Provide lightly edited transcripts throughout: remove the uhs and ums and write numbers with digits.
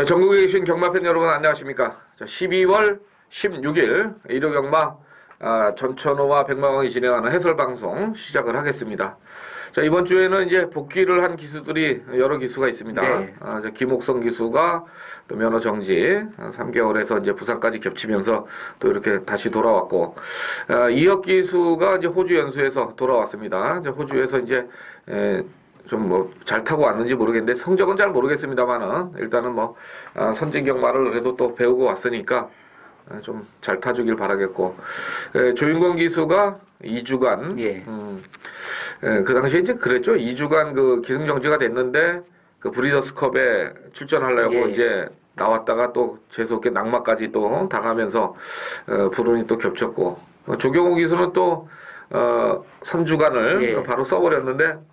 자, 전국에 계신 경마팬 여러분 안녕하십니까? 자, 12월 16일 일요 경마 전천후와 백마왕이 진행하는 해설방송 시작을 하겠습니다. 자, 이번 주에는 이제 복귀를 한 기수들이 여러 기수가 있습니다. 네. 김옥성 기수가 또 면허 정지 3개월에서 이제 부산까지 겹치면서 또 이렇게 다시 돌아왔고, 이혁 기수가 이제 호주 연수에서 돌아왔습니다. 이제 호주에서 이제 좀 뭐 잘 타고 왔는지 모르겠는데 성적은 잘 모르겠습니다만은 일단은 뭐 선진 경마를 그래도 또 배우고 왔으니까 좀 잘 타주길 바라겠고, 조윤권 기수가 2주간 그 당시에 이제 그랬죠. 2주간 그 기승 정지가 됐는데 그 브리더스컵에 출전하려고 이제 나왔다가 또 재수없게 낙마까지 또 당하면서 불운이 또 겹쳤고, 조경호 기수는 또 3주간을 바로 써버렸는데,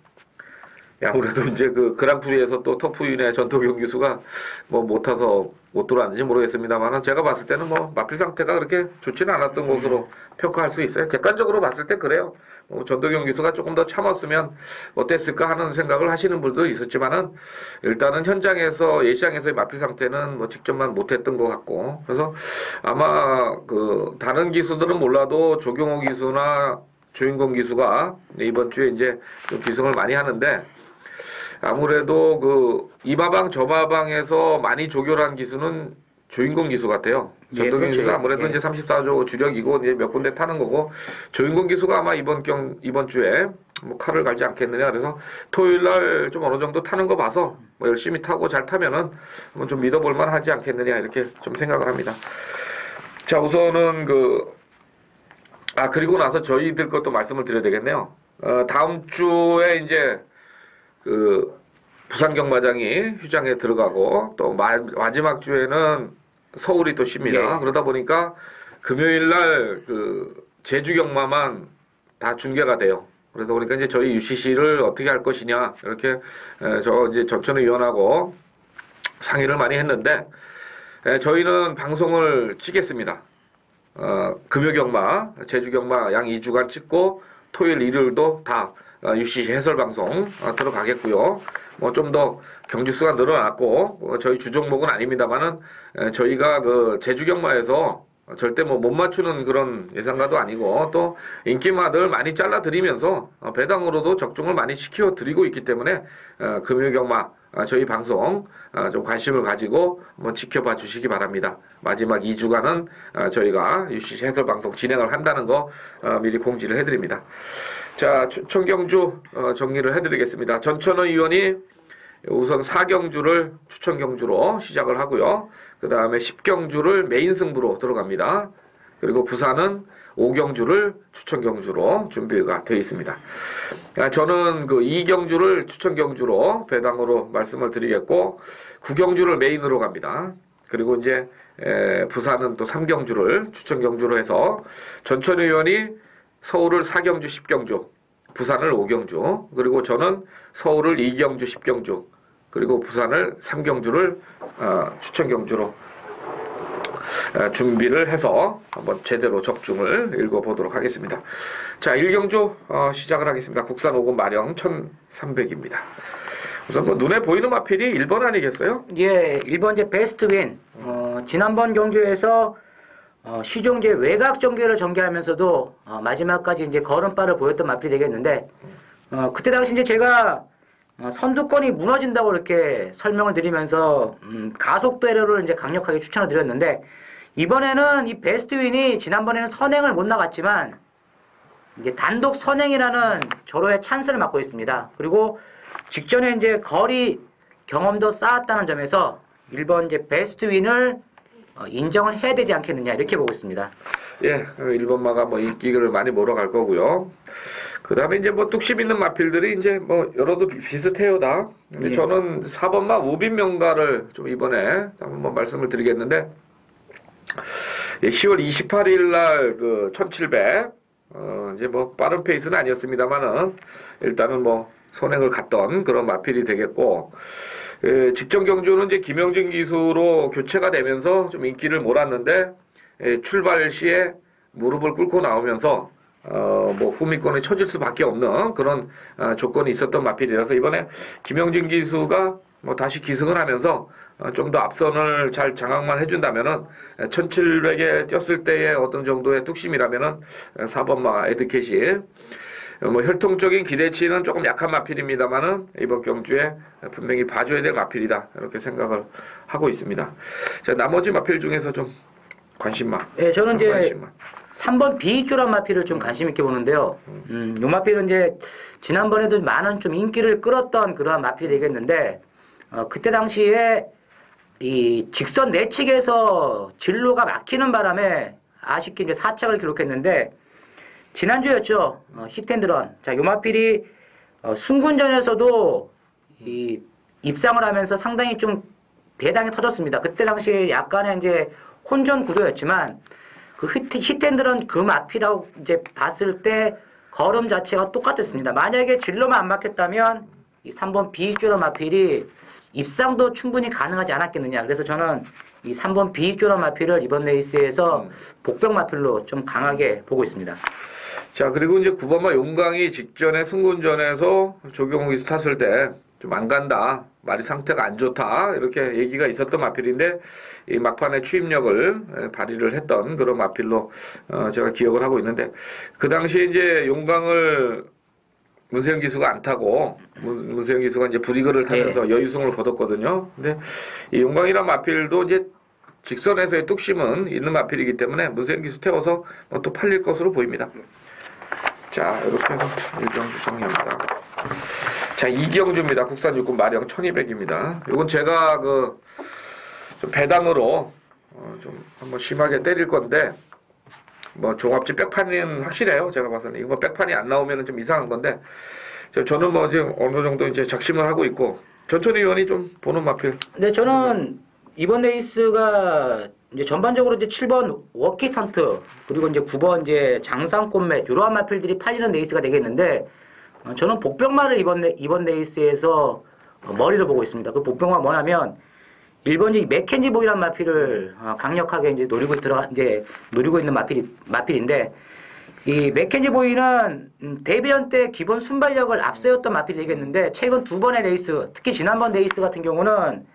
아무래도 이제 그 그랑프리에서 또 터프윈의 전토경 기수가 뭐 못 타서 못 들어왔는지 모르겠습니다만은 제가 봤을 때는 뭐 마필 상태가 그렇게 좋지는 않았던 것으로 평가할 수 있어요. 객관적으로 봤을 때 그래요. 전도경 기수가 조금 더 참았으면 어땠을까 하는 생각을 하시는 분도 있었지만은 일단은 현장에서 예시장에서의 마필 상태는 뭐 직접만 못했던 것 같고, 그래서 아마 그 다른 기수들은 몰라도 조경호 기수나 조윤권 기수가 이번 주에 이제 좀 기승을 많이 하는데, 아무래도 그 이마방 저마방에서 많이 조결한 기수는 조윤권 기수 같아요. 전동경 기수가 아무래도 이제 34조 주력이고 이제 몇 군데 타는 거고, 조윤권 기수가 아마 이번 주에 뭐 칼을 갈지 않겠느냐. 그래서 토요일 날 좀 어느 정도 타는 거 봐서 뭐 열심히 타고 잘 타면은 한번 좀 믿어볼 만 하지 않겠느냐 이렇게 좀 생각을 합니다. 자, 우선은 그리고 나서 저희들 것도 말씀을 드려야 되겠네요. 다음 주에 이제 그 부산 경마장이 휴장에 들어가고, 또 마지막 주에는 서울이 또 쉽니다. 그러다 보니까 금요일 날 그 제주 경마만 다 중계가 돼요. 그러다 보니까 이제 저희 UCC를 어떻게 할 것이냐 이렇게 저 이제 전천후 위원하고 상의를 많이 했는데, 저희는 방송을 찍겠습니다. 금요 경마, 제주 경마 양 2주간 찍고 토요일 일요일도 다 UCC 해설 방송 들어가겠고요. 뭐 좀 더 경주 수가 늘어났고, 저희 주 종목은 아닙니다만은 저희가 그 제주 경마에서 절대 뭐 못 맞추는 그런 예상가도 아니고, 또 인기마들 많이 잘라 드리면서 배당으로도 적중을 많이 시켜 드리고 있기 때문에 금요 경마 저희 방송 좀 관심을 가지고 한번 지켜봐 주시기 바랍니다. 마지막 2주간은 저희가 UCC 해설 방송 진행을 한다는 거 미리 공지를 해드립니다. 자, 추천경주 정리를 해드리겠습니다. 전천후 의원이 우선 4경주를 추천경주로 시작을 하고요. 그 다음에 10경주를 메인 승부로 들어갑니다. 그리고 부산은 5경주를 추천경주로 준비가 되어 있습니다. 저는 그 2경주를 추천경주로 배당으로 말씀을 드리겠고, 9경주를 메인으로 갑니다. 그리고 이제 부산은 또 3경주를 추천경주로 해서 전천후 의원이 서울을 4경주 10경주, 부산을 5경주, 그리고 저는 서울을 2경주 10경주, 그리고 부산을 3경주를 추천경주로 준비를 해서 한번 제대로 적중을 읽어보도록 하겠습니다. 자, 1경주 시작을 하겠습니다. 국산 5군 마령 1300입니다. 우선 뭐 눈에 보이는 마필이 1번 아니겠어요? 예, 1번 이제 베스트 윈. 지난번 경주에서 시종제 외곽 전개를 전개하면서도 마지막까지 이제 걸음발을 보였던 마필이 되겠는데, 그때 당시 이제 제가 선두권이 무너진다고 이렇게 설명을 드리면서 가속 배려를 이제 강력하게 추천을 드렸는데, 이번에는 이 베스트 윈이 지난번에는 선행을 못 나갔지만 이제 단독 선행이라는 절호의 찬스를 맡고 있습니다. 그리고 직전에 이제 거리 경험도 쌓았다는 점에서 1번 이제 베스트 윈을 인정을 해야 되지 않겠느냐 이렇게 보고 있습니다. 예, 1번마가 뭐 인기를 많이 몰아갈 거고요. 그 다음에 이제 뭐 뚝심 있는 마필들이 이제 뭐 여러도 비슷해요 다. 근데 저는 4번마 우빈명가를 좀 이번에 한번 말씀을 드리겠는데, 10월 28일 날 그 1700 이제 뭐 빠른 페이스는 아니었습니다만은 일단은 뭐 선행을 갔던 그런 마필이 되겠고, 직전 경주는 이제 김영진 기수로 교체가 되면서 좀 인기를 몰았는데, 출발 시에 무릎을 꿇고 나오면서 뭐 후미권에 처질 수밖에 없는 그런 조건이 있었던 마필이라서 이번에 김영진 기수가 뭐 다시 기승을 하면서 좀 더 앞선을 잘 장악만 해준다면은 1700에 뛰었을 때의 어떤 정도의 뚝심이라면은 4번마 에드캣이 뭐 혈통적인 기대치는 조금 약한 마필입니다만은 이번 경주에 분명히 봐줘야 될 마필이다 이렇게 생각을 하고 있습니다. 자, 나머지 마필 중에서 좀 관심만. 예, 저는 이제 관심만. 3번 비익조란 마필을 좀 관심 있게 보는데요. 요 마필은 이제 지난번에도 많은 좀 인기를 끌었던 그러한 마필이 되겠는데, 그때 당시에 이 직선 내측에서 진로가 막히는 바람에 아쉽게 이제 4착을 기록했는데, 지난주였죠. 히텐드런. 자, 요 마필이 순군전에서도 이 입상을 하면서 상당히 좀 배당이 터졌습니다. 그때 당시에 약간의 이제 혼전 구도였지만 그 히텐드런 그 마필하고 이제 봤을 때 걸음 자체가 똑같았습니다. 만약에 진로만 안 막혔다면 이 3번 비익조런 마필이 입상도 충분히 가능하지 않았겠느냐. 그래서 저는 이 3번 비익조런 마필을 이번 레이스에서 복병 마필로 좀 강하게 보고 있습니다. 자, 그리고 이제 9번마 용강이 직전에 승군전에서 조경욱이 탔을 때 좀 안 간다, 말이 상태가 안 좋다 이렇게 얘기가 있었던 마필인데 이 막판에 추임력을 발휘를 했던 그런 마필로 제가 기억을 하고 있는데, 그 당시에 이제 용강을 문세영 기수가 안 타고 문세영 기수가 이제 브리그를 타면서 여유승을 거뒀거든요. 근데 이 용강이란 마필도 이제 직선에서의 뚝심은 있는 마필이기 때문에 문세영 기수 태워서 또 팔릴 것으로 보입니다. 자, 이렇게 해서 일경주 정리합니다. 자, 이경주입니다. 국산 육군 마령 1200입니다. 이건 제가 좀 배당으로 좀 한번 심하게 때릴 건데, 뭐 종합지 백판은 확실해요. 제가 봐서는 이거 백판이 안 나오면 좀 이상한 건데, 저는 뭐 지금 어느 정도 이제 작심을 하고 있고, 전천희 의원이 좀 보는 마필. 네, 저는 이번 레이스가 이제 전반적으로 이제 7번 워키턴트 그리고 이제 9번 이제 장상꽃맷 이러한 마필들이 팔리는 레이스가 되겠는데, 저는 복병마를 이번 레이스에서 머리를 보고 있습니다. 그 복병마 뭐냐면 1번 이제 맥켄지 보이란 마필을 강력하게 이제 노리고 있는 마필인데, 이 맥켄지 보이는 데뷔전 때 기본 순발력을 앞세웠던 마필이 되겠는데, 최근 두 번의 레이스, 특히 지난번 레이스 같은 경우는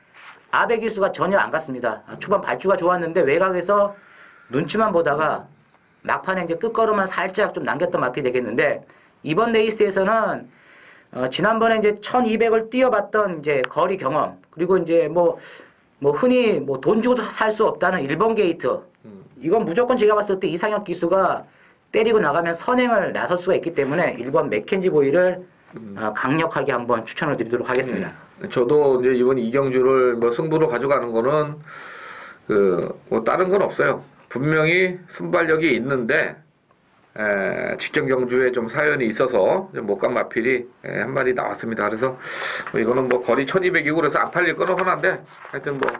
아베 기수가 전혀 안 갔습니다. 초반 발주가 좋았는데 외곽에서 눈치만 보다가 막판에 이제 끝걸음만 살짝 좀 남겼던 마필이 되겠는데, 이번 레이스에서는 지난번에 이제 1200을 뛰어봤던 이제 거리 경험, 그리고 이제 뭐 흔히 뭐 돈 주고 살 수 없다는 1번 게이트, 이건 무조건 제가 봤을 때 이상혁 기수가 때리고 나가면 선행을 나설 수가 있기 때문에 1번 맥켄지 보이를 강력하게 한번 추천을 드리도록 하겠습니다. 저도 이제 이번 이경주를 뭐 승부로 가져가는 거는 뭐 다른 건 없어요. 분명히 순발력이 있는데 직전 경주에 좀 사연이 있어서 못 간 마필이 한 마리 나왔습니다. 그래서 뭐 이거는 뭐 거리 1200이고 그래서 안 팔릴 거는 하나인데, 하여튼 뭐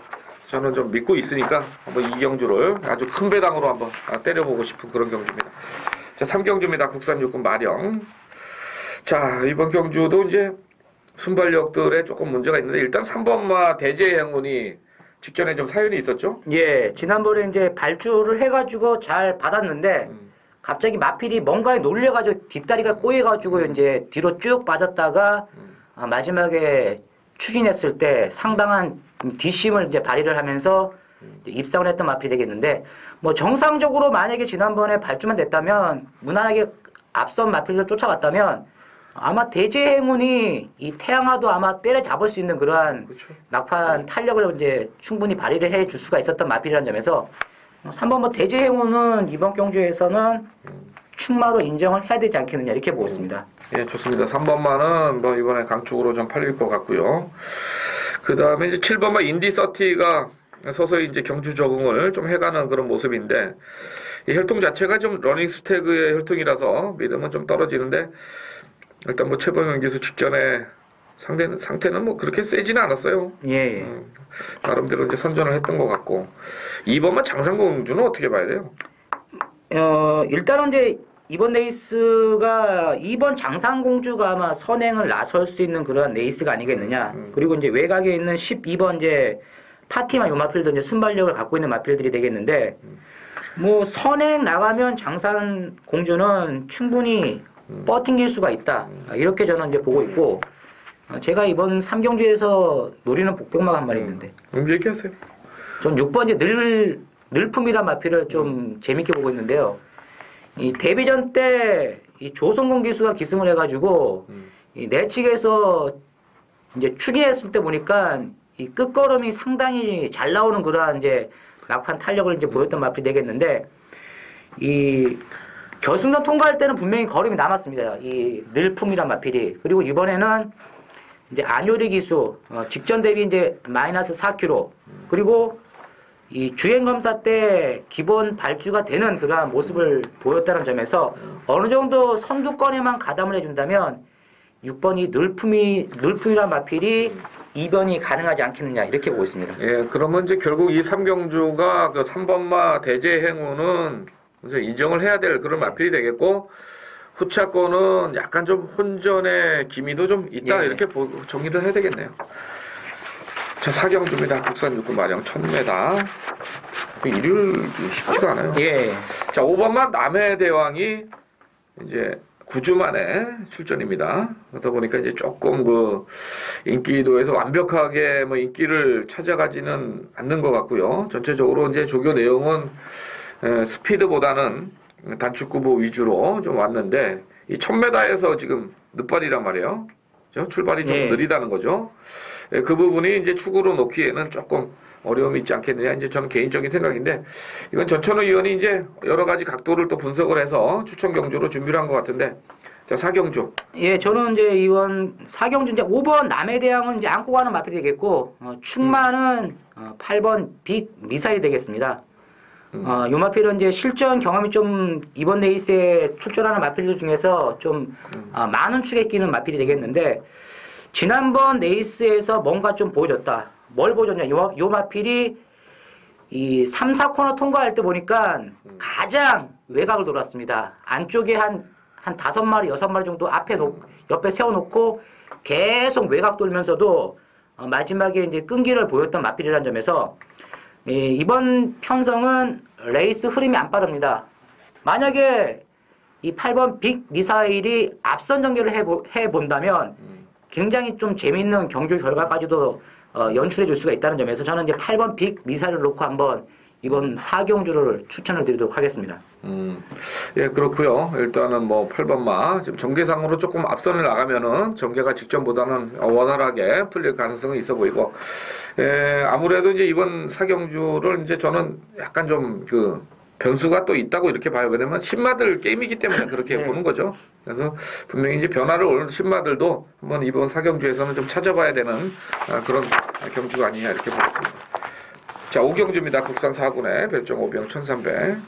저는 좀 믿고 있으니까 한번 이경주를 아주 큰 배당으로 한번 때려보고 싶은 그런 경주입니다. 자, 3경주입니다. 국산 육군 마령. 자, 이번 경주도 이제 순발력들에 조금 문제가 있는데, 일단 3번마 대제 행운이 직전에 좀 사연이 있었죠? 예, 지난번에 이제 발주를 해가지고 잘 받았는데, 갑자기 마필이 뭔가에 놀려가지고 뒷다리가 꼬여가지고 이제 뒤로 쭉 빠졌다가 마지막에 추진했을 때 상당한 뒷심을 이제 발휘를 하면서 입상을 했던 마필이 되겠는데, 뭐 정상적으로 만약에 지난번에 발주만 됐다면, 무난하게 앞선 마필들 쫓아갔다면 아마 대제 행운이 이 태양화도 아마 때려잡을 수 있는 그러한 그렇죠. 막판 탄력을 이제 충분히 발휘를 해줄 수가 있었던 마필이라는 점에서 3번 뭐 대제 행운은 이번 경주에서는 충마로 인정을 해야 되지 않겠느냐 이렇게 보고 있습니다. 예, 좋습니다. 3번마는 뭐 이번에 강축으로 좀 팔릴 것 같고요. 그 다음에 이제 7번마 인디30가 서서히 이제 경주 적응을 좀 해가는 그런 모습인데, 이 혈통 자체가 좀 러닝 스태그의 혈통이라서 믿음은 좀 떨어지는데, 일단 뭐 최범현 기수 직전에 상태는 뭐 그렇게 세지는 않았어요. 예. 나름대로 이제 선전을 했던 것 같고, 2번만 장상공주는 어떻게 봐야 돼요? 일단은 이제 이번 레이스가 2번 장상공주가 아마 선행을 나설 수 있는 그런 레이스가 아니겠느냐. 그리고 이제 외곽에 있는 12번 이제 파티마 요 마필도 이제 순발력을 갖고 있는 마필들이 되겠는데, 뭐 선행 나가면 장상공주는 충분히 버팅길 수가 있다. 이렇게 저는 이제 보고 있고, 제가 이번 3경주에서 노리는 복병마가 한 마리 있는데 얘기하세요. 전 6번 이제 늘품이란 마필을 좀 재밌게 보고 있는데요. 이 데뷔전 때 이 조성근 기수가 기승을 해가지고 이 내측에서 이제 추리했을 때 보니까 이 끝걸음이 상당히 잘 나오는 그러한 이제 막판 탄력을 이제 보였던 마필이 되겠는데 이 결승선 통과할 때는 분명히 걸음이 남았습니다. 이 늘품이란 마필이. 그리고 이번에는 이제 안효리 기수 직전 대비 이제 마이너스 4kg 그리고 이 주행 검사 때 기본 발주가 되는 그러한 모습을 보였다는 점에서 어느 정도 선두권에만 가담을 해준다면 6번이 늘품이란 마필이 이변이 가능하지 않겠느냐 이렇게 보고 있습니다. 예, 그러면 이제 결국 이 3경주가 그 3번마 대제 행운은 이제 인정을 해야 될 그런 마필이 되겠고 후차권은 약간 좀 혼전의 기미도 좀 있다 예. 이렇게 정리를 해야 되겠네요. 자, 4경주입니다. 국산 육군 마령 1000m. 일요일 쉽지가 않아요. 예. 자, 5번만 남해 대왕이 이제 9주 만에 출전입니다. 그러다 보니까 이제 조금 그 인기도에서 완벽하게 뭐 인기를 찾아가지는 않는 것 같고요. 전체적으로 이제 조교 내용은 스피드보다는 단축구보 위주로 좀 왔는데 이 1000m에서 지금 늦발이란 말이에요. 출발이 조금 예. 느리다는 거죠. 그 부분이 이제 축으로 놓기에는 조금 어려움이 있지 않겠느냐. 이제 저는 개인적인 생각인데 이건 전천후 의원이 이제 여러 가지 각도를 또 분석을 해서 추천 경주로 준비를 한 것 같은데 자, 4경주. 예, 저는 이제 이번 4경주 이제 5번 남해대왕은 이제 안고 가는 마필이 되겠고 충마는 8번 빅 미사일이 되겠습니다. 요 마필은 이제 실전 경험이 좀 이번 레이스에 출전하는 마필들 중에서 좀 많은 축에 끼는 마필이 되겠는데 지난번 레이스에서 뭔가 좀 보여줬다. 뭘 보여줬냐? 요 마필이 이 3, 4코너 통과할 때 보니까 가장 외곽을 돌았습니다. 안쪽에 한 5마리, 6마리 정도 옆에 세워놓고 계속 외곽 돌면서도 마지막에 이제 끈기를 보였던 마필이라는 점에서 이번 편성은 레이스 흐름이 안 빠릅니다. 만약에 이 8번 빅 미사일이 앞선 전개를 해본다면 굉장히 좀 재밌는 경주 결과까지도 연출해 줄 수가 있다는 점에서 저는 이제 8번 빅 미사일을 놓고 한번 이번 4경주를 추천을 드리도록 하겠습니다. 예, 그렇고요. 일단은 뭐 8번마 지금 전개상으로 조금 앞선을 나가면은 전개가 직전보다는 원활하게 풀릴 가능성이 있어 보이고, 아무래도 이제 이번 4경주를 이제 저는 약간 좀 그 변수가 또 있다고 이렇게 봐요. 왜냐면 신마들 게임이기 때문에 그렇게 네. 보는 거죠. 그래서 분명히 이제 변화를 올 신마들도 한번 이번 4경주에서는 좀 찾아봐야 되는 그런 경주가 아니냐 이렇게 보겠습니다. 자, 5경주입니다. 국산 4군의 별정 5병 1300.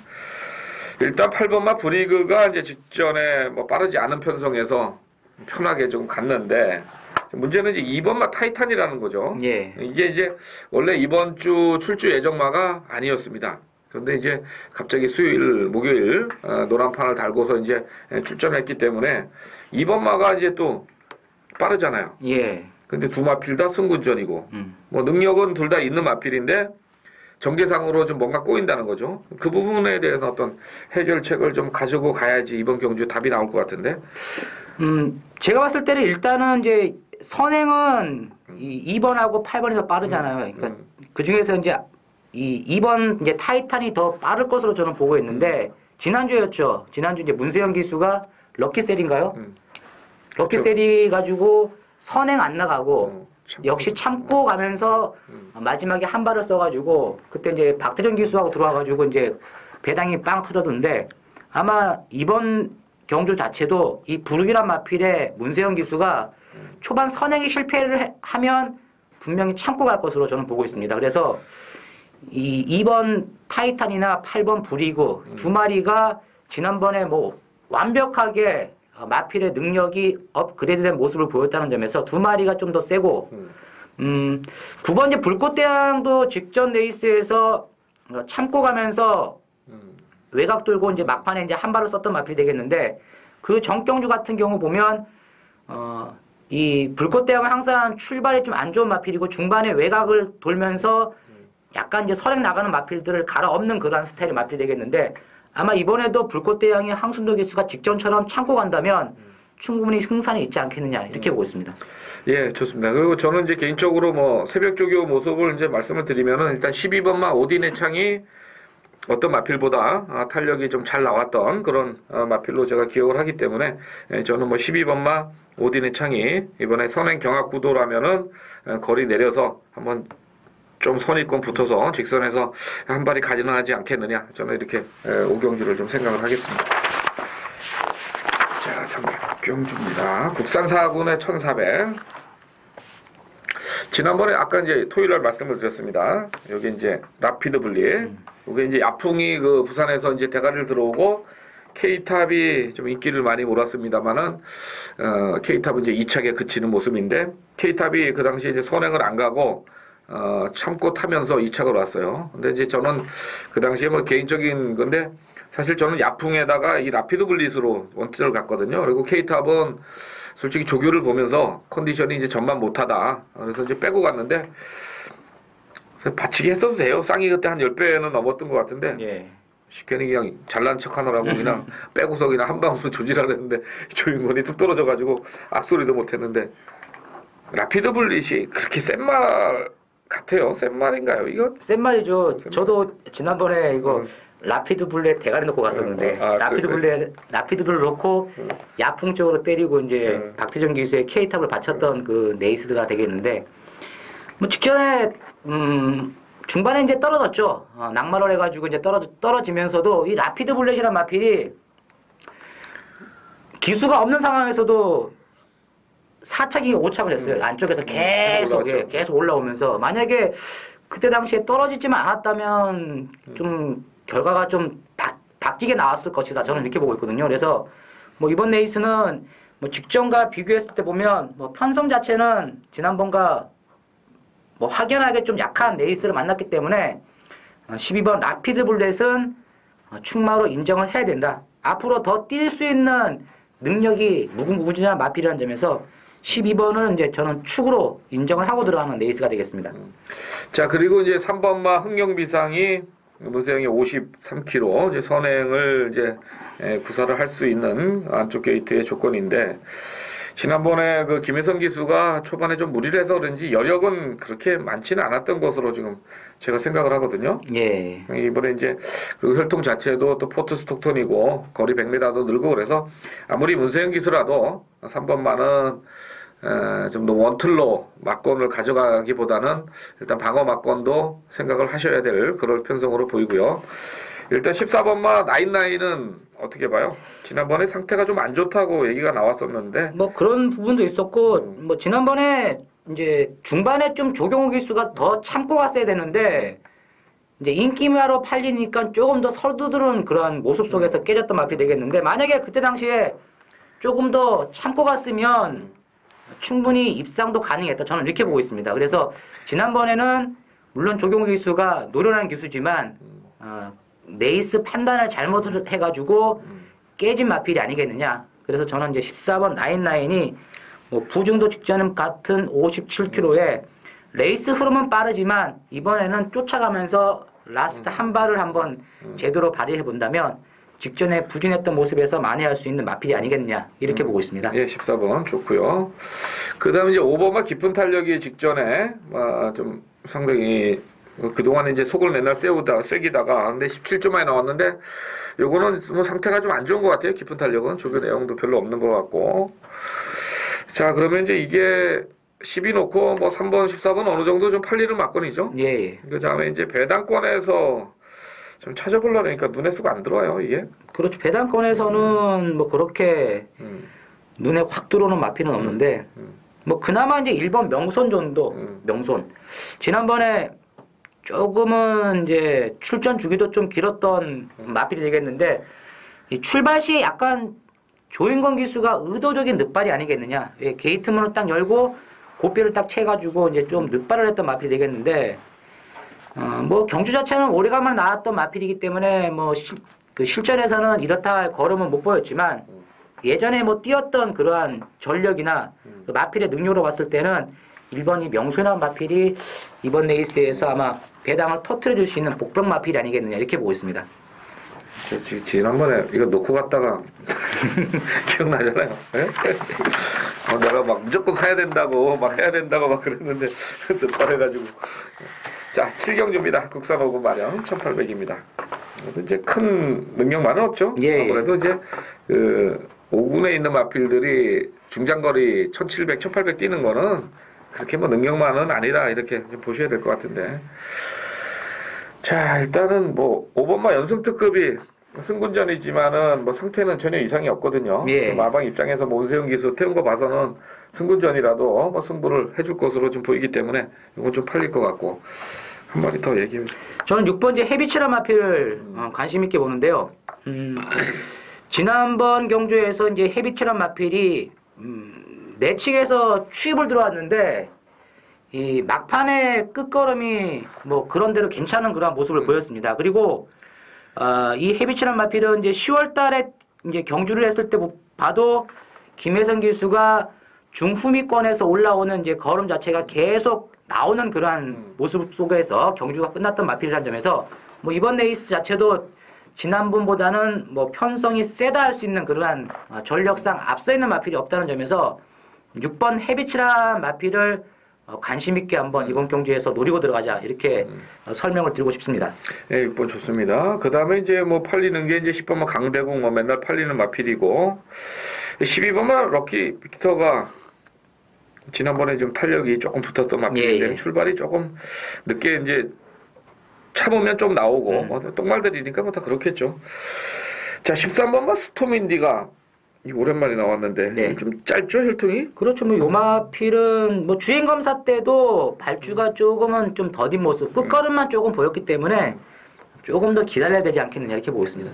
일단 8번마 브리그가 이제 직전에 뭐 빠르지 않은 편성에서 편하게 좀 갔는데 문제는 이제 2번마 타이탄이라는 거죠. 예. 이게 이제 원래 이번 주 출주 예정마가 아니었습니다. 그런데 이제 갑자기 수요일, 목요일 노란판을 달고서 이제 출전했기 때문에 2번마가 이제 또 빠르잖아요. 예. 근데 두 마필 다 승군전이고 뭐 능력은 둘 다 있는 마필인데 전개상으로 좀 뭔가 꼬인다는 거죠. 그 부분에 대해서 어떤 해결책을 좀 가지고 가야지 이번 경주 답이 나올 것 같은데. 제가 봤을 때는 일단은 이제 선행은 이 2번하고 8번이 더 빠르잖아요. 그러니까 그 중에서 이제 이 2번 이제 타이탄이 더 빠를 것으로 저는 보고 있는데 지난주였죠. 지난주 이제 문세영 기수가 럭키셀인가요? 럭키셀이 가지고 선행 안 나가고 역시 참고 가면서 마지막에 한 발을 써가지고 그때 이제 박태준 기수하고 들어와가지고 이제 배당이 빵 터졌는데 아마 이번 경주 자체도 이 부르기란 마필의 문세영 기수가 초반 선행이 실패를 하면 분명히 참고 갈 것으로 저는 보고 있습니다. 그래서 이 2번 타이탄이나 8번 부리고 두 마리가 지난번에 뭐 완벽하게 마필의 능력이 업그레이드된 모습을 보였다는 점에서 두 마리가 좀 더 세고 9번 이제 불꽃대왕도 직전 레이스에서 참고 가면서 외곽 돌고 이제 막판에 이제 한 발을 썼던 마필이 되겠는데 그 전경주 같은 경우 보면 이 불꽃대왕은 항상 출발이 좀 안 좋은 마필이고 중반에 외곽을 돌면서 약간 이제 설행 나가는 마필들을 갈아엎는 그러한 스타일의 마필이 되겠는데 아마 이번에도 불꽃대왕의 항순도 기수가 직전처럼 참고 간다면 충분히 승산이 있지 않겠느냐 이렇게 보고 있습니다. 예, 좋습니다. 그리고 저는 이제 개인적으로 뭐 새벽 조교 모습을 이제 말씀을 드리면은 일단 12번마 오딘의 창이 어떤 마필보다 탄력이 좀 잘 나왔던 그런 마필로 제가 기억을 하기 때문에 저는 뭐 12번마 오딘의 창이 이번에 선행 경합 구도라면은 거리 내려서 한번 좀 선입권 붙어서 직선에서 한 발이 가지런하지 않겠느냐, 저는 이렇게 오경주를 좀 생각을 하겠습니다. 자, 다음 오경주입니다. 국산 4군의 1400. 지난번에 아까 이제 토요일날 말씀을 드렸습니다. 여기 이제 라피드 분리. 이게 이제 야풍이 그 부산에서 이제 대가리를 들어오고 K탑이 좀 인기를 많이 몰았습니다만은 K탑은 이제 2차게 그치는 모습인데 K탑이 그 당시에 이제 선행을 안 가고 참고 타면서 2착을 왔어요. 근데 이제 저는 그 당시에 뭐 개인적인 건데 사실 저는 야풍에다가 이 라피드 블릿으로 원투를 갔거든요. 그리고 K탑은 솔직히 조교를 보면서 컨디션이 이제 전만 못하다. 그래서 이제 빼고 갔는데 받치기 했어도 돼요. 쌍이 그때 한 10배는 넘었던 것 같은데 예. 괜히 그냥 잘난 척 하느라고 그냥 빼고서 그냥 한 방으로 조질하려는데 조인권이 툭 떨어져가지고 악소리도 못했는데 라피드 블릿이 그렇게 센 말 같아요. 센 말인가요 이거? 센 말이죠. 저도 지난번에 이거 라피드 블렛 대가리 놓고 갔었는데 라피드 블렛 놓고 야풍 쪽으로 때리고 이제 박태정 기수의 K탑을 받쳤던 그 네이스드가 되겠는데 뭐 직전에 중반에 이제 떨어졌죠. 낙마를 해가지고 이제 떨어지면서도 이 라피드 블렛이란 마필이 기수가 없는 상황에서도 4착이 5착을 했어요. 안쪽에서 계속 올라오면서 만약에 그때 당시에 떨어지지만 않았다면 좀 결과가 좀 바뀌게 나왔을 것이다. 저는 이렇게 보고 있거든요. 그래서 뭐 이번 레이스는 뭐 직전과 비교했을 때 보면 뭐 편성 자체는 지난번과 뭐 확연하게 좀 약한 레이스를 만났기 때문에 12번 라피드 블렛은 충마로 인정을 해야 된다. 앞으로 더 뛸 수 있는 능력이 무궁무진한 마필이라는 점에서 12번은 이제 저는 축으로 인정을 하고 들어가는 레이스가 되겠습니다. 자, 그리고 이제 3번마 흥령비상이 문세영이 53km 이제 선행을 이제 구사를 할 수 있는 안쪽 게이트의 조건인데 지난번에 그 김혜성 기수가 초반에 좀 무리를 해서 그런지 여력은 그렇게 많지는 않았던 것으로 지금 제가 생각을 하거든요. 예. 이번에 이제 그 혈통 자체도 또 포트 스톡턴이고 거리 100m도 늘고 그래서 아무리 문세영 기수라도 3번만은 좀 더 원틀로 막권을 가져가기보다는 일단 방어 막권도 생각을 하셔야 될 그럴 편성으로 보이고요. 일단 14번마 나인나인은 어떻게 봐요? 지난번에 상태가 좀 안 좋다고 얘기가 나왔었는데 뭐 그런 부분도 있었고 뭐 지난번에 이제 중반에 좀 조경호 기수가 더 참고 갔어야 되는데 이제 인기마로 팔리니까 조금 더 서두르는 그런 모습 속에서 깨졌던 마필이 되겠는데 만약에 그때 당시에 조금 더 참고 갔으면 충분히 입상도 가능했다. 저는 이렇게 보고 있습니다. 그래서 지난번에는 물론 조경호 기수가 노련한 기수지만 네이스 판단을 잘못 해가지고 깨진 마필이 아니겠느냐. 그래서 저는 이제 14번 나인나인이 뭐 부중도 직전 같은 57km에 레이스 흐름은 빠르지만 이번에는 쫓아가면서 라스트 한 발을 한번 제대로 발휘해 본다면 직전에 부진했던 모습에서 만회할 수 있는 마필이 아니겠느냐 이렇게 보고 있습니다. 예, 14번 좋고요. 그 다음에 이제 5번마 깊은 탄력이 직전에 좀 상당히 그동안에 이제 속을 맨날 새기다가 근데 17조만에 나왔는데 요거는 뭐 상태가 좀 안 좋은 것 같아요. 깊은 탄력은 조교 내용도 별로 없는 것 같고. 자, 그러면 이제 이게 10이 놓고 뭐 3번, 14번 어느 정도 좀 팔리는 막건이죠. 예. 그 다음에 이제 배당권에서 좀 찾아보려니까 눈에 쑥 안 들어와요, 이게. 그렇죠. 배당권에서는 뭐 그렇게 눈에 확 들어오는 마필은 없는데 뭐 그나마 이제 1번 명손 정도 명손. 지난번에 조금은 이제 출전 주기도 좀 길었던 마필이 되겠는데 이 출발 시에 약간 조인권 기수가 의도적인 늦발이 아니겠느냐. 예, 게이트문을 딱 열고 고삐를 딱 채가지고 이제 좀 늦발을 했던 마필이 되겠는데 뭐 경주 자체는 오래간만에 나왔던 마필이기 때문에 뭐 실전에서는 이렇다 할 걸음은 못 보였지만 예전에 뭐 뛰었던 그러한 전력이나 그 마필의 능력으로 봤을 때는 1번이 명소난 마필이 이번 레이스에서 아마 배당을 터트려 줄 수 있는 복병 마필이 아니겠느냐 이렇게 보고 있습니다. 지난번에 이거 놓고 갔다가 기억나잖아요. 예? 내가 막 무조건 사야 된다고 막 해야 된다고 막 그랬는데 또 꺼내가지고. 자, 7경주입니다. 국산 5군 마령 1800입니다. 이제 큰 능력만은 없죠. 예. 아무래도 이제 그 5군에 있는 마필들이 중장거리 1700, 1800 뛰는 거는 그렇게 뭐 능력만은 아니라 이렇게 좀 보셔야 될 것 같은데. 자, 일단은 뭐 5번마 연승특급이 승군전이지만은 뭐 상태는 전혀 이상이 없거든요. 예. 마방 입장에서 뭐 온세훈 기수 태운 거 봐서는 승군전이라도 뭐 승부를 해줄 것으로 좀 보이기 때문에 이건 좀 팔릴 것 같고. 한 마디 더 얘기해 주세요. 저는 6번째 헤비치라 마필을 관심 있게 보는데요. 지난번 경주에서 이제 헤비치라 마필이 내측에서 추입을 들어왔는데 이 막판에 끝걸음이 뭐 그런대로 괜찮은 그런 모습을 보였습니다. 그리고 이 헤비치라 마필은 이제 10월달에 이제 경주를 했을 때 봐도 김혜성 기수가 중후미권에서 올라오는 이제 걸음 자체가 계속 나오는 그러한 모습 속에서 경주가 끝났던 마필이라는 점에서 뭐 이번 레이스 자체도 지난번보다는 뭐 편성이 세다 할 수 있는 그러한 전력상 앞서 있는 마필이 없다는 점에서 6번 헤비치라 마필을 관심 있게 한번 이번 경주에서 노리고 들어가자 이렇게 설명을 드리고 싶습니다. 네, 6번 좋습니다. 그 다음에 이제 뭐 팔리는 게 이제 10번만 강대국 뭐 맨날 팔리는 마필이고 12번만 럭키 빅터가 지난번에 좀 탄력이 조금 붙었던 마필인데 예. 출발이 조금 늦게 이제 참으면 좀 나오고 뭐 똥말들이니까 뭐 다 그렇겠죠. 자, 13번만 스톰인디가 이거 오랜만에 나왔는데 네. 좀 짧죠 혈통이? 그렇죠. 뭐 요마필은 뭐 주행 검사 때도 발주가 조금은 좀 더딘 모습, 끝걸음만 조금 보였기 때문에 조금 더 기다려야 되지 않겠느냐 이렇게 보고 있습니다.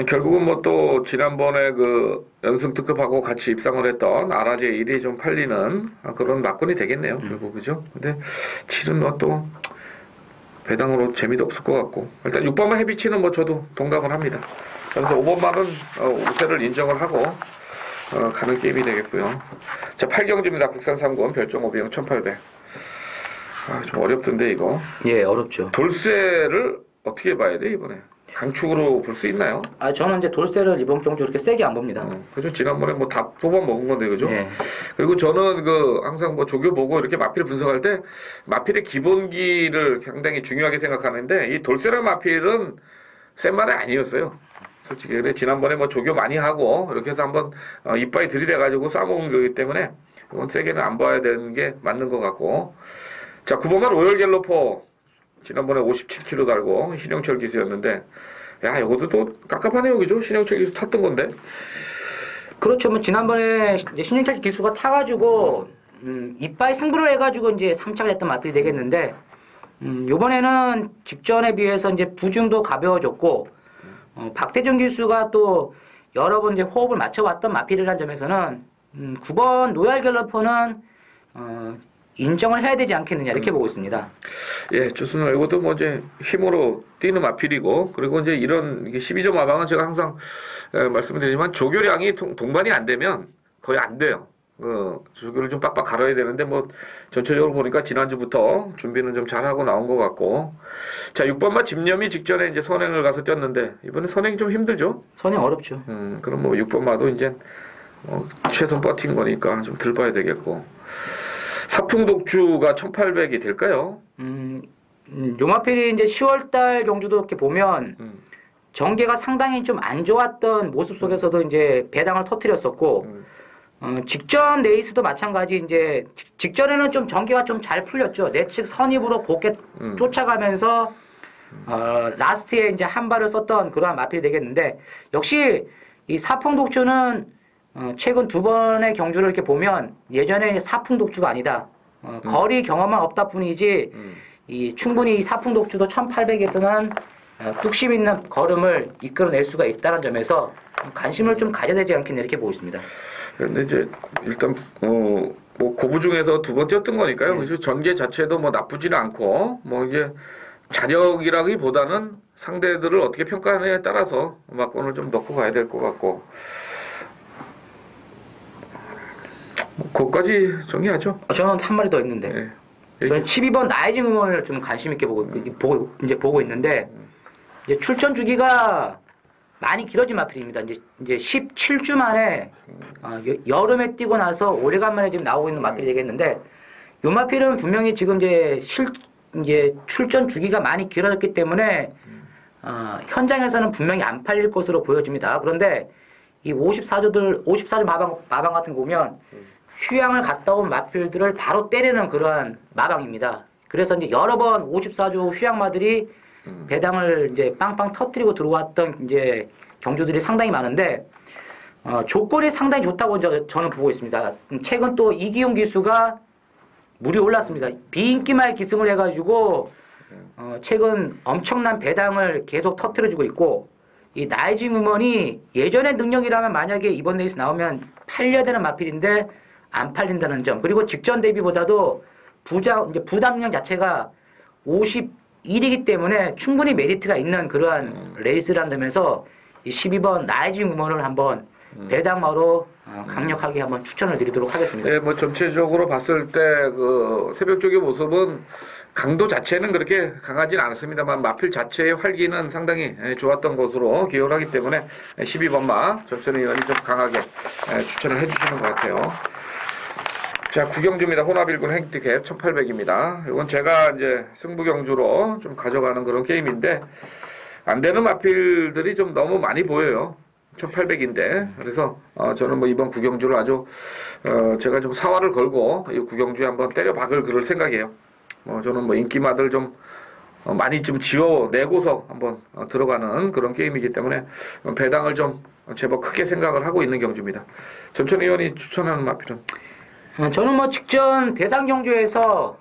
결국은 뭐 또 지난번에 그 연승 특급하고 같이 입상을 했던 아라제 1이 좀 팔리는 그런 막군이 되겠네요. 결국 그죠? 근데 7은 뭐 또 배당으로 재미도 없을 것 같고 일단 6번만 헤비치는 뭐 저도 동감을 합니다. 그래서 5번만은 우세를 인정을 하고 가는 게임이 되겠고요. 자, 8경주입니다. 국산 3군 별종 오비용 1800. 좀 어렵던데 이거. 예, 어렵죠. 돌쇠를 어떻게 봐야 돼 이번에? 강축으로 볼 수 있나요? 저는 이제 돌쇠를 이번 경주 그렇게 세게 안 봅니다. 그죠? 지난번에 뭐 다 뽑아 먹은 건데 그죠? 예. 그리고 저는 그 항상 뭐 조교 보고 이렇게 마필 분석할 때 마필의 기본기를 상당히 중요하게 생각하는데 이 돌쇠랑 마필은 센 말이 아니었어요. 솔직히 그래 지난번에 뭐 조교 많이 하고 이렇게 해서 한번 이빨이 들이대가지고 싸먹은 거기 때문에 이건 세게는 안 봐야 되는 게 맞는 것 같고. 자, 9번만 로열 갤로퍼 지난번에 57kg 달고 신영철 기수였는데 야 이것도 또 깝깝하네요 그죠? 신영철 기수 탔던 건데. 그렇죠. 뭐 지난번에 이제 신영철 기수가 타가지고 이빨 승부를 해가지고 이제 3착을 했던 마필이 되겠는데 요번에는 직전에 비해서 이제 부중도 가벼워졌고 박태준 기수가 또 여러 번 이제 호흡을 맞춰왔던 마필이라는 점에서는 9번 로얄 갤러퍼는 인정을 해야 되지 않겠느냐 이렇게 보고 있습니다. 예, 좋습니다. 이것도 뭐 이제 힘으로 뛰는 마필이고 그리고 이제 이런 12점 마방은 제가 항상 말씀을 드리지만 조교량이 동반이 안 되면 거의 안 돼요. 조교를 좀 빡빡 갈아야 되는데 뭐 전체적으로 보니까 지난주부터 준비는 좀 잘하고 나온 것 같고. 자, 6번마 집념이 직전에 이제 선행을 가서 뛰었는데 이번에 선행이 좀 힘들죠? 선행 어렵죠. 그럼 뭐 6번마도 이제 최선 버틴 거니까 좀 들 봐야 되겠고. 사풍독주가 1800이 될까요? 요마필이 이제 10월달 경주도 이렇게 보면 전개가 상당히 좀 안 좋았던 모습 속에서도 이제 배당을 터뜨렸었고 직전 레이스도 마찬가지 이제 직전에는 좀 전개가 좀 잘 풀렸죠. 내측 선입으로 곱게 쫓아가면서 라스트에 이제 한 발을 썼던 그러한 마필이 되겠는데 역시 이 사풍독주는 최근 두 번의 경주를 이렇게 보면 예전에 사풍독주가 아니다. 거리 경험만 없다 뿐이지 이 충분히 이 사풍독주도 1800에서는 뚝심 있는 걸음을 이끌어낼 수가 있다는 점에서 관심을 좀 가져야 되지 않겠냐 이렇게 보고 있습니다. 그런데 이제 일단 뭐 고부 중에서 두 번 뛰었던 거니까요. 그래서 전개 자체도 뭐 나쁘지는 않고 뭐 이게 자력이라기보다는 상대들을 어떻게 평가하느냐에 따라서 막건을 좀 넣고 가야 될 것 같고. 그것까지 정리하죠. 저는 한 마리 더 있는데 저는 12번 나이징 응원을 좀 관심 있게 보고 있는데 이제 출전 주기가 많이 길어진 마필입니다. 이제 17주 만에 여름에 뛰고 나서 오래간만에 지금 나오고 있는 마필이 되겠는데 요 마필은 분명히 지금 이제 출전 주기가 많이 길어졌기 때문에 현장에서는 분명히 안 팔릴 것으로 보여집니다. 그런데 이 54주 마방 같은 거 보면 휴양을 갔다 온 마필들을 바로 때리는 그러한 마방입니다. 그래서 이제 여러 번 54주 휴양마들이 배당을 이제 빵빵 터뜨리고 들어왔던 이제 경주들이 상당히 많은데 조건이 상당히 좋다고 저는 보고 있습니다. 최근 또 이기용 기수가 물이 올랐습니다. 비인기말 기승을 해가지고 최근 엄청난 배당을 계속 터뜨려주고 있고 이 나이징 우먼이 예전의 능력이라면 만약에 이번 레이스 나오면 팔려야 되는 마필인데 안 팔린다는 점 그리고 직전 대비보다도 부담량 자체가 51이기 때문에 충분히 메리트가 있는 그러한 레이스라는 점에서 이 12번 나이징 우먼을 한번 배당마로 강력하게 한번 추천을 드리도록 하겠습니다. 네, 뭐 전체적으로 봤을 때 그 새벽 쪽의 모습은 강도 자체는 그렇게 강하진 않았습니다만 마필 자체의 활기는 상당히 좋았던 것으로 기여를 하기 때문에 12번마 전천 의원이 좀 강하게 추천을 해주시는 것 같아요. 자, 구경주입니다. 혼합일군 행티캡 1800입니다. 이건 제가 이제 승부경주로 좀 가져가는 그런 게임인데 안 되는 마필들이 좀 너무 많이 보여요. 1800인데 그래서 저는 뭐 이번 구경주를 아주 제가 좀 사활을 걸고 이 구경주에 한번 때려 박을 그럴 생각이에요. 저는 뭐 인기마들 좀 많이 좀 지어내고서 한번 들어가는 그런 게임이기 때문에 배당을 좀 제법 크게 생각을 하고 있는 경주입니다. 전천 의원이 추천하는 마필은? 저는 뭐 직전 대상 경주에서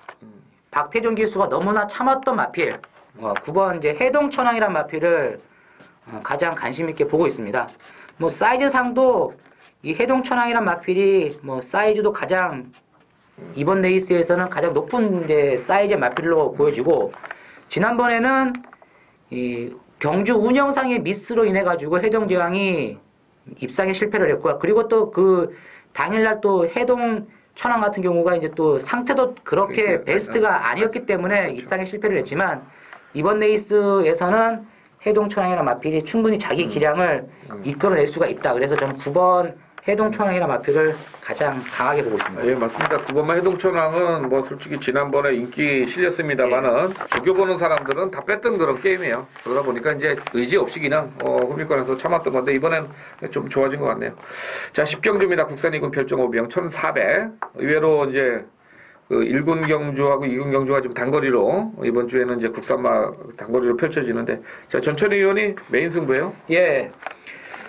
박태종 기수가 너무나 참았던 마필 9번 이제 해동천왕이라는 마필을 가장 관심 있게 보고 있습니다. 뭐 사이즈상도 이 해동천왕이란 마필이 뭐 사이즈도 가장 이번 레이스에서는 가장 높은 이제 사이즈의 마필로 보여지고 지난번에는 이 경주 운영상의 미스로 인해 가지고 해동제왕이 입상에 실패를 했고요. 그리고 또 그 당일날 또 해동천왕 같은 경우가 이제 또 상태도 그렇게 베스트가 아니었기 때문에 입상에 실패를 했지만 이번 레이스에서는 해동천왕이라는 마필이 충분히 자기 기량을 이끌어낼 수가 있다. 그래서 저는 9번 해동천왕이라는 마필을 가장 강하게 보고 있습니다. 예, 맞습니다. 9번만 해동천왕은 뭐 솔직히 지난번에 인기 실렸습니다만은 조교보는 사람들은 다 뺐던 그런 게임이에요. 그러다 보니까 이제 의지 없이 그냥 후미권에서 참았던 건데 이번엔 좀 좋아진 것 같네요. 자, 10경주입니다. 국산이군 별정오비형 1400. 의외로 이제 그 1군 경주하고 2군 경주가 좀 단거리로 이번 주에는 이제 국산마 단거리로 펼쳐지는데 자, 전천 의원이 메인 승부예요? 예.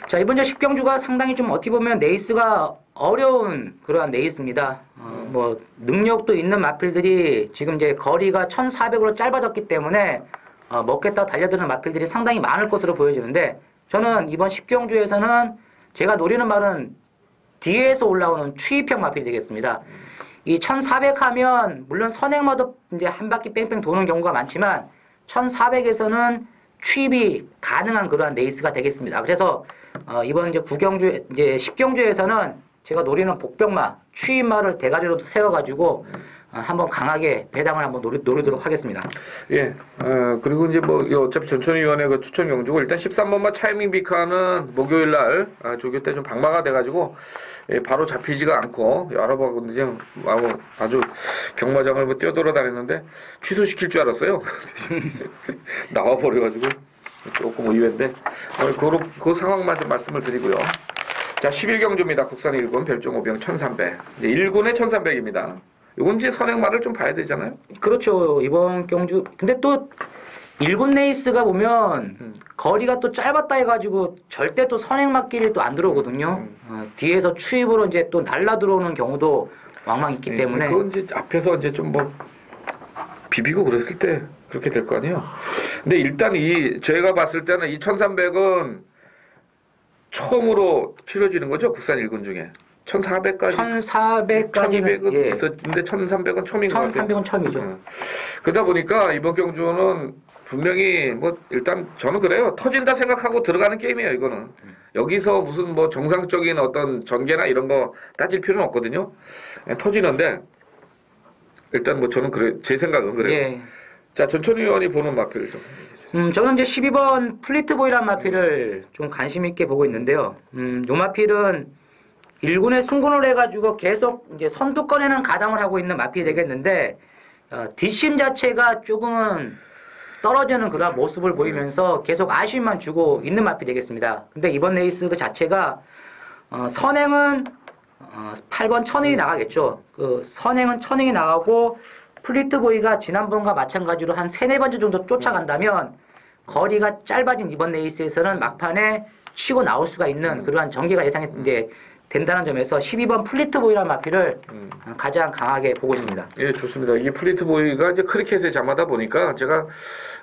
자, 이번 주 10경주가 상당히 좀 어떻게 보면 레이스가 어려운 그러한 레이스입니다. 뭐 능력도 있는 마필들이 지금 이제 거리가 1400으로 짧아졌기 때문에 먹겠다 달려드는 마필들이 상당히 많을 것으로 보여지는데 저는 이번 10경주에서는 제가 노리는 말은 뒤에서 올라오는 추입형 마필이 되겠습니다. 이 1400 하면 물론 선행마도 이제 한 바퀴 뺑뺑 도는 경우가 많지만 1400에서는 추입이 가능한 그러한 레이스가 되겠습니다. 그래서 이번 이제 10경주에서는 제가 노리는 복병마, 추입마를 대가리로 세워가지고 한번 강하게 배당을 한번 노리도록 하겠습니다. 예. 그리고 이제 뭐 어차피 전천위원회 그 추천 경주고 일단 13번마 차이밍 비카는 목요일 날 조교 때 좀 방마가 돼가지고 바로 잡히지가 않고 여러 번 이제 아주 경마장을 뭐 뛰어돌아다녔는데 취소시킬 줄 알았어요. 나와 버려가지고 조금 의외인데 그 상황만 좀 말씀을 드리고요. 자, 11경주입니다. 국산 1군 별정오병 1300. 1군에 1300입니다. 이건 이제 선행마를 좀 봐야 되잖아요. 그렇죠. 이번 경주. 근데 또 1군 레이스가 보면 거리가 또 짧았다 해가지고 절대 또 선행마끼리 또 안 들어오거든요. 뒤에서 추입으로 이제 또 날라 들어오는 경우도 왕왕 있기 때문에. 그건 이제 앞에서 이제 좀 뭐 비비고 그랬을 때 그렇게 될 거 아니에요. 근데 일단 저희가 봤을 때는 이 1300은 처음으로 치러지는 거죠. 국산 1군 중에. 1400까지 1200은 예. 있었는데 1300은 처음인 것 같아요. 1300은 처음이죠. 그러다 보니까 이번 경주는 분명히 뭐 일단 저는 그래요. 터진다 생각하고 들어가는 게임이에요. 이거는 여기서 무슨 뭐 정상적인 어떤 전개나 이런 거 따질 필요는 없거든요. 터지는데 일단 뭐 저는 그래 제 생각은 그래요. 예. 자, 전천 의원이 보는 마필 좀. 저는 이제 12번 플리트보이란 마필을 좀 관심 있게 보고 있는데요. 요 마필은 1군에 승군을 해가지고 계속 이제 선두권에는 가담을 하고 있는 마필이 되겠는데, 뒷심 자체가 조금은 떨어지는 그런 모습을 보이면서 계속 아쉬움만 주고 있는 마필이 되겠습니다. 근데 이번 레이스 그 자체가, 선행은 8번 천행이 나가겠죠. 그 선행은 천행이 나가고, 플리트보이가 지난번과 마찬가지로 한 3, 4번째 정도 쫓아간다면 거리가 짧아진 이번 레이스에서는 막판에 치고 나올 수가 있는 그러한 전개가 예상이 이제 된다는 점에서 12번 플리트보이라는 마필을 가장 강하게 보고 있습니다. 예, 좋습니다. 이 플리트보이가 이제 크리켓에 잠하다 보니까 제가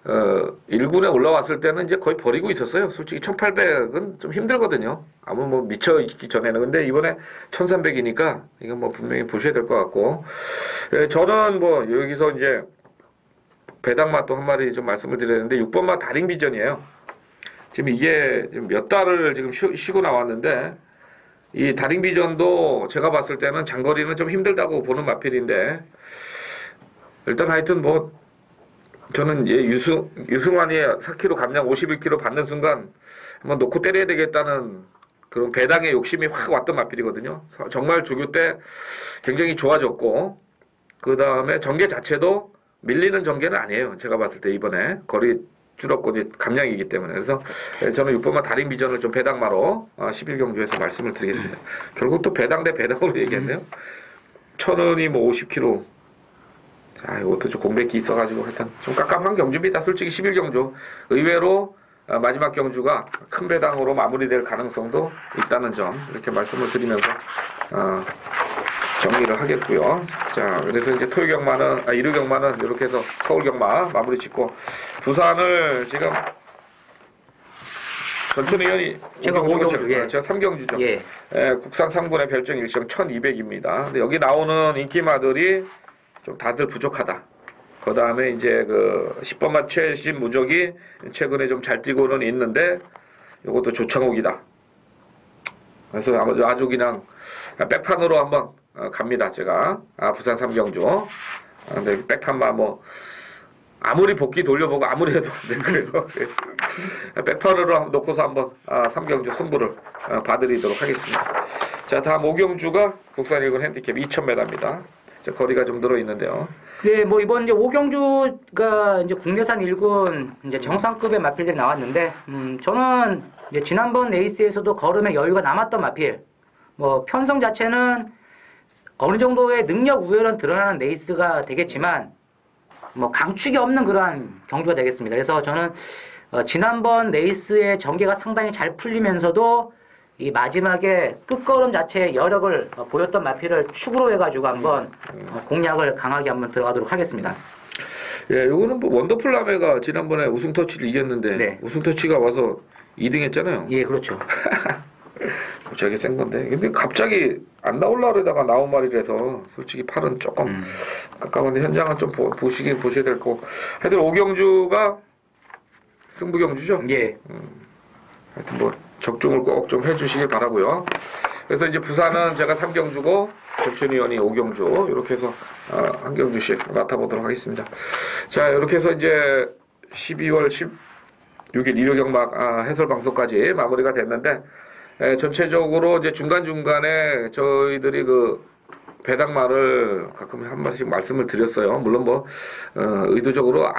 1군에 올라왔을 때는 이제 거의 버리고 있었어요. 솔직히 1800은 좀 힘들거든요. 아무 뭐 미쳐 있기 전에는. 근데 이번에 1300이니까 이건 뭐 분명히 보셔야 될 것 같고. 예, 저는 뭐 여기서 이제 배당맛 또 한 마리 좀 말씀을 드렸는데 6번맛 다링비전이에요. 지금 이게 지금 몇 달을 지금 쉬고 나왔는데 이 다링비전도 제가 봤을 때는 장거리는 좀 힘들다고 보는 마필인데 일단 하여튼 뭐 저는 유승환이 4kg 감량 51kg 받는 순간 한번 놓고 때려야 되겠다는 그런 배당의 욕심이 확 왔던 마필이거든요. 정말 조교 때 굉장히 좋아졌고 그 다음에 전개 자체도 밀리는 전개는 아니에요. 제가 봤을 때 이번에 거리 줄었고 이제 감량이기 때문에 그래서 저는 6번만 다링 비전을 좀 배당마로 11경주에서 말씀을 드리겠습니다. 결국 또 배당 대 배당으로 얘기했네요. 1000원이 뭐 50kg. 자, 이것도 좀 공백기 있어가지고 하여튼 좀 깝깝한 경주입니다. 솔직히 11경주 의외로 마지막 경주가 큰 배당으로 마무리될 가능성도 있다는 점 이렇게 말씀을 드리면서 정리를 하겠고요. 자, 그래서 이제 토요경마는, 일요경마는 이렇게 해서 서울경마 마무리 짓고, 부산을 지금, 전천 의원이, 제가 5경주, 예. 제가 3경주죠. 예. 국산 3군의 별정 일정 1200입니다. 근데 여기 나오는 인기마들이 좀 다들 부족하다. 그 다음에 이제 그 10번마 최신 무적이 최근에 좀 잘 뛰고는 있는데, 이것도 조창욱이다. 그래서 아주 그냥 백판으로 한번 갑니다. 제가 부산 3경주. 근데 백판만 뭐 아무리 복귀 돌려보고 아무리 해도 안 되고요. 백판으로 놓고서 한번 3경주 승부를 봐드리도록 하겠습니다. 자, 다음 5경주가 국산 1군 핸디캡 2000m입니다. 거리가 좀 들어 있는데요. 네, 뭐 이번 이제 5경주가 이제 국내산 1군 이제 정상급의 마필들이 나왔는데, 저는 이제 지난번 레이스에서도 걸음에 여유가 남았던 마필, 뭐 편성 자체는 어느 정도의 능력 우열은 드러나는 레이스가 되겠지만, 뭐 강축이 없는 그러한 경주가 되겠습니다. 그래서 저는 지난번 레이스의 전개가 상당히 잘 풀리면서도 이 마지막에 끝걸음 자체의 여력을 보였던 마필을 축으로 해가지고 한번 공략을 강하게 한번 들어가도록 하겠습니다. 예, 요거는 뭐 원더풀 라메가 지난번에 우승 터치를 이겼는데 네. 우승 터치가 와서 2등 했잖아요. 예, 그렇죠. 무지하게 센 건데. 근데 갑자기 안 나올라 그러다가 나온 말이라서 솔직히 팔은 조금 깝깝한데 현장은 좀 보셔야 될 거고. 하여튼 5경주가 승부경주죠? 예. 하여튼 뭐 적중을 꼭 좀 해주시길 바라고요. 그래서 이제 부산은 제가 3경주고 전천 의원이 5경주 이렇게 해서 한 경주씩 맡아보도록 하겠습니다. 자, 이렇게 해서 이제 12월 16일 일요경막 해설 방송까지 마무리가 됐는데 전체적으로 이제 중간중간에 저희들이 그 배당말을 가끔 한 번씩 말씀을 드렸어요. 물론 뭐 의도적으로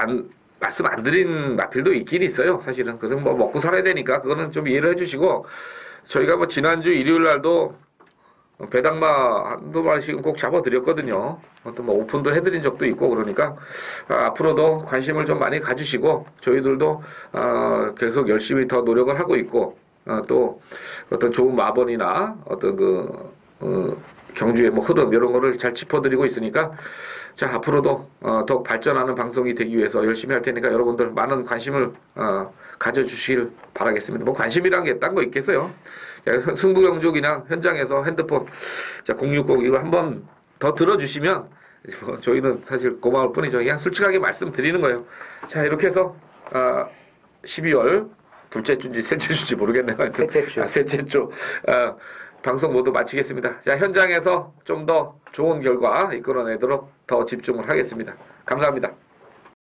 말씀 안 드린 마필도 있긴 있어요. 사실은. 그래서 뭐 먹고 살아야 되니까 그거는 좀 이해를 해주시고 저희가 뭐 지난주 일요일 날도 배당마 한두 마리씩은 꼭 잡아드렸거든요. 어떤 뭐 오픈도 해드린 적도 있고 그러니까 앞으로도 관심을 좀 많이 가주시고 저희들도 계속 열심히 더 노력을 하고 있고 또 어떤 좋은 마번이나 어떤 경주의 뭐 흐름 이런 거를 잘 짚어드리고 있으니까 자 앞으로도 더욱 발전하는 방송이 되기 위해서 열심히 할 테니까 여러분들 많은 관심을 가져주시길 바라겠습니다. 뭐 관심이란 게 딴 거 있겠어요? 승부경주 그냥 현장에서 핸드폰 자 060 이거 한번 더 들어주시면 뭐 저희는 사실 고마울 뿐이죠. 그냥 솔직하게 말씀드리는 거예요. 자 이렇게 해서 12월 둘째 주인지 셋째 주인지 모르겠네요. 셋째 주. 셋째 주. 방송 모두 마치겠습니다. 자, 현장에서 좀 더 좋은 결과 이끌어내도록 더 집중을 하겠습니다. 감사합니다.